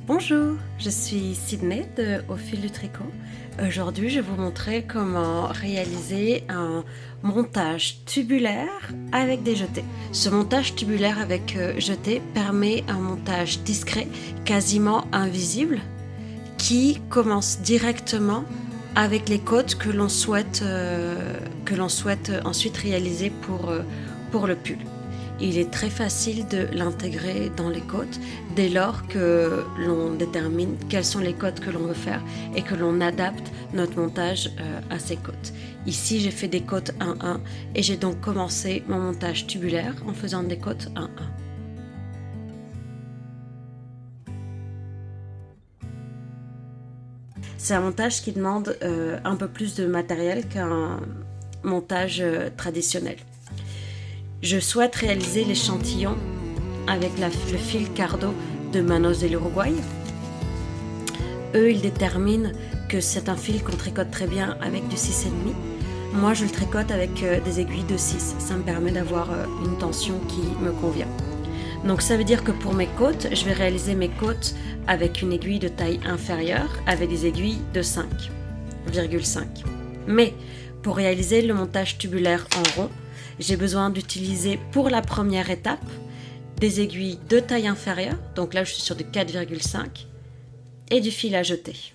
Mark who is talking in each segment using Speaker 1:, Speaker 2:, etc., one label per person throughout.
Speaker 1: Bonjour, je suis Sydney de Au fil du tricot. Aujourd'hui, je vais vous montrer comment réaliser un montage tubulaire avec des jetés. Ce montage tubulaire avec jetés permet un montage discret, quasiment invisible, qui commence directement avec les côtes que l'on souhaite ensuite réaliser pour le pull. Il est très facile de l'intégrer dans les côtes dès lors que l'on détermine quelles sont les côtes que l'on veut faire et que l'on adapte notre montage à ces côtes. Ici, j'ai fait des côtes 1-1 et j'ai donc commencé mon montage tubulaire en faisant des côtes 1-1. C'est un montage qui demande un peu plus de matériel qu'un montage traditionnel. Je souhaite réaliser l'échantillon avec le fil Cardo de Manos de l'Uruguay. Eux, ils déterminent que c'est un fil qu'on tricote très bien avec du 6,5. Moi, je le tricote avec des aiguilles de 6. Ça me permet d'avoir une tension qui me convient. Donc ça veut dire que pour mes côtes, je vais réaliser mes côtes avec une aiguille de taille inférieure avec des aiguilles de 5,5. Mais pour réaliser le montage tubulaire en rond, j'ai besoin d'utiliser pour la première étape des aiguilles de taille inférieure, donc là je suis sur du 4,5 et du fil à jeter.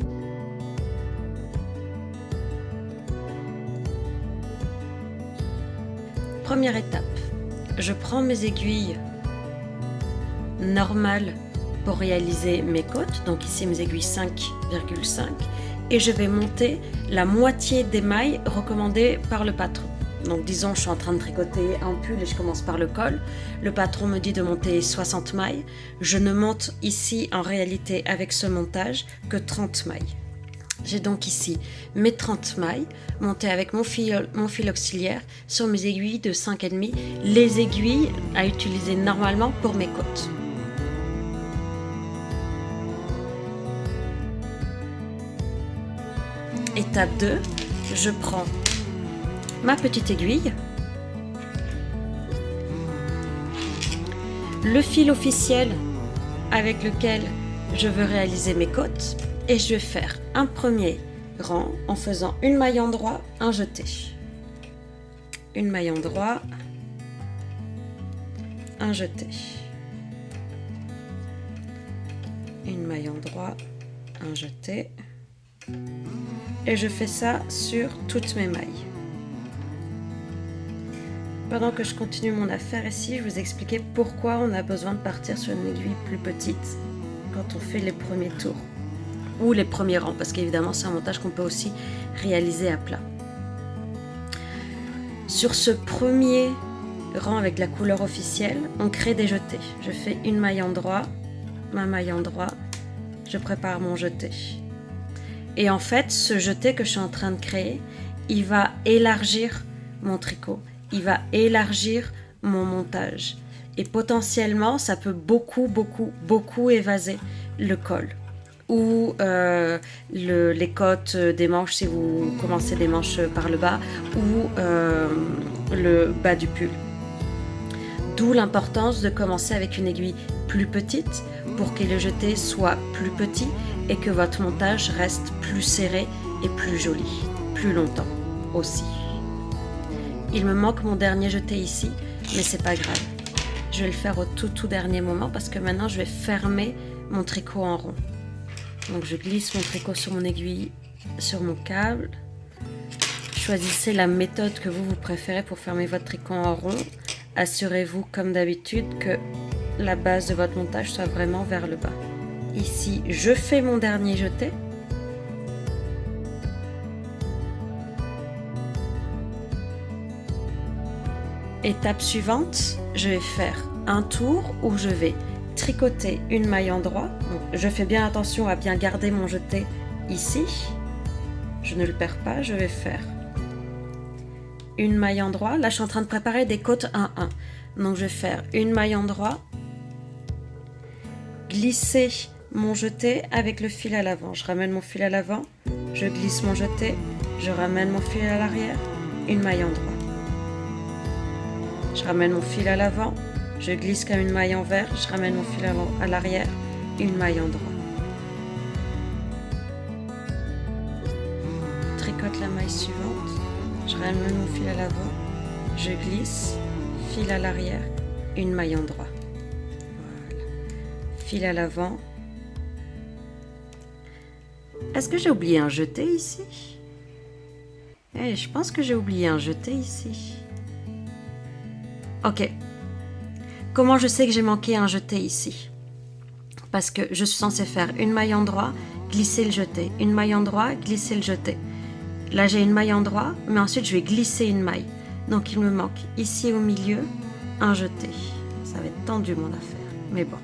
Speaker 1: Première étape, je prends mes aiguilles normales pour réaliser mes côtes, donc ici mes aiguilles 5,5, et je vais monter la moitié des mailles recommandées par le patron. Donc disons je suis en train de tricoter un pull et je commence par le col. Le patron me dit de monter 60 mailles. Je ne monte ici en réalité avec ce montage que 30 mailles. J'ai donc ici mes 30 mailles montées avec mon fil auxiliaire sur mes aiguilles de 5,5, les aiguilles à utiliser normalement pour mes côtes. Étape 2, je prends ma petite aiguille, le fil officiel avec lequel je veux réaliser mes côtes et je vais faire un premier rang en faisant une maille endroit, un jeté. Une maille endroit, un jeté. Une maille endroit, un jeté. Et je fais ça sur toutes mes mailles. Pendant que je continue mon affaire ici, je vais vous expliquer pourquoi on a besoin de partir sur une aiguille plus petite quand on fait les premiers tours ou les premiers rangs, parce qu'évidemment c'est un montage qu'on peut aussi réaliser à plat. Sur ce premier rang avec la couleur officielle, on crée des jetés. Je fais une maille endroit, ma maille endroit, je prépare mon jeté. Et en fait, ce jeté que je suis en train de créer, il va élargir mon tricot. Il va élargir mon montage et potentiellement ça peut beaucoup évaser le col ou les côtes des manches si vous commencez des manches par le bas ou le bas du pull. D'où l'importance de commencer avec une aiguille plus petite pour que le jeté soit plus petit et que votre montage reste plus serré et plus joli, plus longtemps aussi. Il me manque mon dernier jeté ici, mais c'est pas grave. Je vais le faire au tout dernier moment parce que maintenant je vais fermer mon tricot en rond. Donc je glisse mon tricot sur mon aiguille, sur mon câble. Choisissez la méthode que vous préférez pour fermer votre tricot en rond. Assurez-vous comme d'habitude que la base de votre montage soit vraiment vers le bas. Ici, je fais mon dernier jeté. Étape suivante, je vais faire un tour où je vais tricoter une maille endroit. Donc, je fais bien attention à bien garder mon jeté ici. Je ne le perds pas, je vais faire une maille endroit. Là, je suis en train de préparer des côtes 1-1. Donc, je vais faire une maille endroit, glisser mon jeté avec le fil à l'avant. Je ramène mon fil à l'avant, je glisse mon jeté, je ramène mon fil à l'arrière, une maille endroit. Je ramène mon fil à l'avant, je glisse comme une maille envers, je ramène mon fil à l'arrière, une maille endroit. la maille suivante, je ramène mon fil à l'avant, je glisse, fil à l'arrière, une maille en droit. Voilà. Fil à l'avant. Est-ce que j'ai oublié un jeté ici? Je pense que j'ai oublié un jeté ici. Ok. Comment je sais que j'ai manqué un jeté ici? Parce que je suis censée faire une maille en droit, glisser le jeté. Une maille en droit, glisser le jeté. Là, j'ai une maille en droit, mais ensuite, je vais glisser une maille. Donc, il me manque ici au milieu un jeté. Ça va être tendu, mon affaire. Mais bon.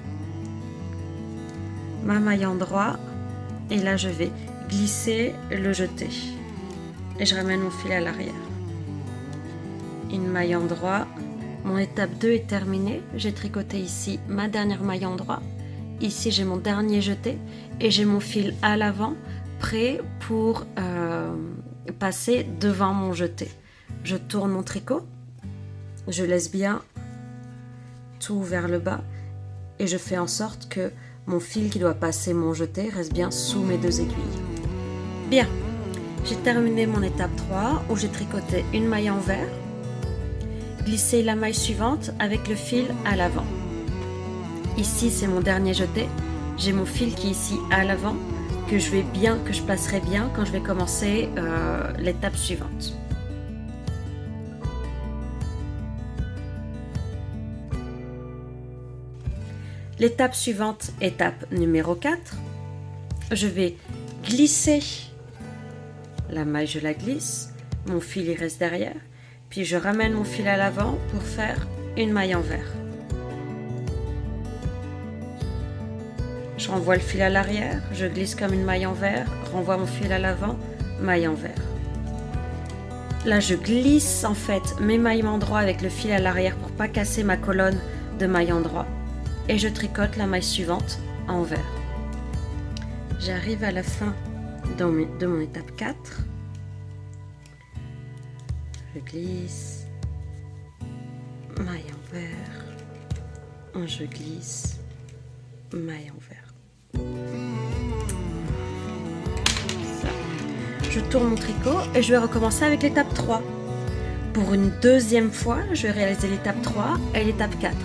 Speaker 1: Ma maille en droit. Et là, je vais glisser le jeté. Et je ramène mon fil à l'arrière. Une maille en droit. Mon étape 2 est terminée. J'ai tricoté ici ma dernière maille en droit. Ici, j'ai mon dernier jeté. Et j'ai mon fil à l'avant, prêt pour passer devant mon jeté. Je tourne mon tricot. Je laisse bien tout vers le bas. Et je fais en sorte que mon fil qui doit passer mon jeté reste bien sous mes deux aiguilles. Bien, j'ai terminé mon étape 3 où j'ai tricoté une maille envers, glissé la maille suivante avec le fil à l'avant. Ici, c'est mon dernier jeté. J'ai mon fil qui est ici à l'avant que je placerai bien quand je vais commencer l'étape suivante. L'étape suivante, étape numéro 4, je vais glisser la maille, je la glisse, mon fil il reste derrière, puis je ramène mon fil à l'avant pour faire une maille envers. Je renvoie le fil à l'arrière, je glisse comme une maille envers, renvoie mon fil à l'avant, maille envers. Là je glisse en fait mes mailles en droit avec le fil à l'arrière pour pas casser ma colonne de mailles en droit. Et je tricote la maille suivante à envers. J'arrive à la fin de mon étape 4. Je glisse, maille envers, je glisse, maille envers. Ça. Je tourne mon tricot et je vais recommencer avec l'étape 3. Pour une deuxième fois, je vais réaliser l'étape 3 et l'étape 4.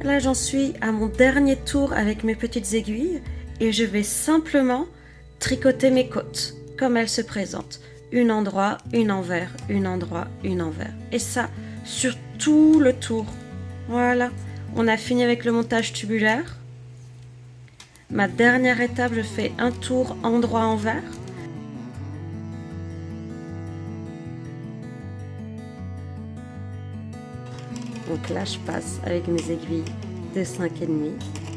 Speaker 1: Là, j'en suis à mon dernier tour avec mes petites aiguilles et je vais simplement tricoter mes côtes comme elles se présentent. Une en droit, une envers, une en droit, une envers. Et ça, sur tout le tour. Voilà, on a fini avec le montage tubulaire. Ma dernière étape, je fais un tour en droit envers. Donc là, je passe avec mes aiguilles de 5,5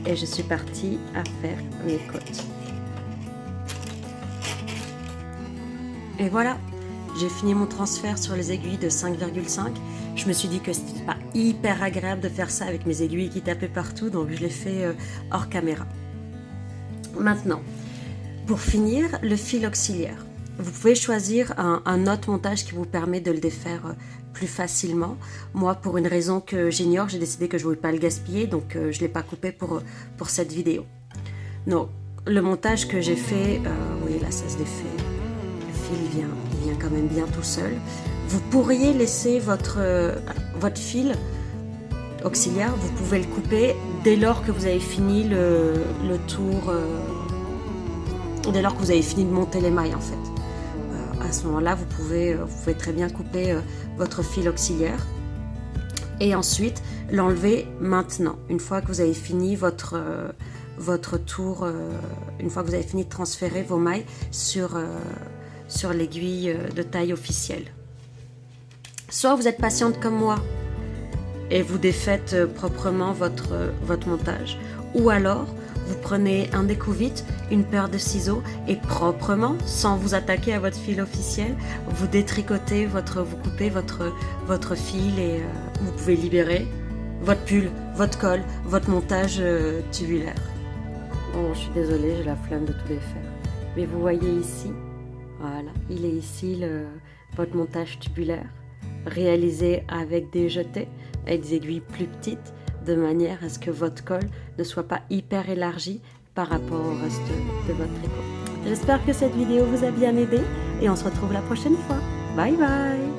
Speaker 1: et je suis partie à faire mes côtes. Et voilà, j'ai fini mon transfert sur les aiguilles de 5,5. Je me suis dit que c'était pas hyper agréable de faire ça avec mes aiguilles qui tapaient partout, donc je l'ai fait hors caméra. Maintenant, pour finir, le fil auxiliaire. Vous pouvez choisir un autre montage qui vous permet de le défaire plus facilement. Moi, pour une raison que j'ignore, j'ai décidé que je ne voulais pas le gaspiller, donc je ne l'ai pas coupé pour cette vidéo. Donc, le montage que j'ai fait, oui, là, ça se défait. Le fil, il vient quand même bien tout seul. Vous pourriez laisser votre fil auxiliaire, vous pouvez le couper dès lors que vous avez fini le tour, dès lors que vous avez fini de monter les mailles, en fait. À ce moment-là, vous pouvez très bien couper votre fil auxiliaire et ensuite l'enlever maintenant. Une fois que vous avez fini votre tour, une fois que vous avez fini de transférer vos mailles sur l'aiguille de taille officielle. Soit vous êtes patiente comme moi et vous défaites proprement votre montage, ou alors vous prenez un découvite, une paire de ciseaux et proprement, sans vous attaquer à votre fil officiel, vous détricotez vous coupez votre fil et vous pouvez libérer votre pull, votre col, votre montage tubulaire. Bon, je suis désolée, j'ai la flemme de tout les faire. Mais vous voyez ici, voilà, il est ici votre montage tubulaire réaliser avec des jetés et des aiguilles plus petites, de manière à ce que votre col ne soit pas hyper élargi par rapport au reste de votre tricot. J'espère que cette vidéo vous a bien aidé et on se retrouve la prochaine fois. Bye bye!